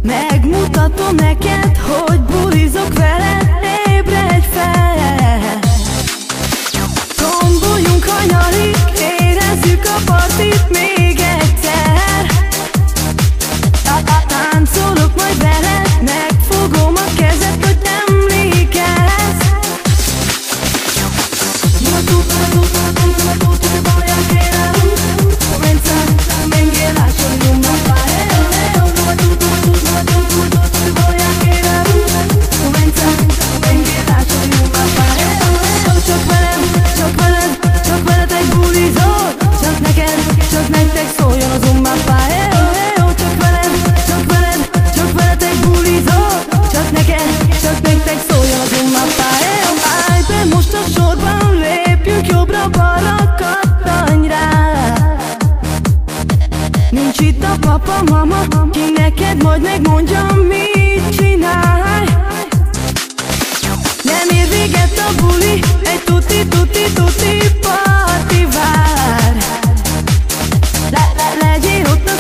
Megmutatom neked, hogy bulizok veled, ébredj fel! Tomboljunk hajnalig, érezzük a partit még egyszer. Táncolok majd veled, megfogom a kezed, hogy emlékezz. Tu te voy a quedar, comenzar, también quedar con un mapa. Csak nektek szóljon az ummapá. Csak veled egy bulizol. Csak nektek szóljon az ummapá. Állj be most a sorban, lépjünk jobbra-balra, kattanj rá. Nincs itt a papa, mama, ki neked majd megmondja, mit csinálj. Nem ér véget a buli, egy tuti parti vár. Legyél ott a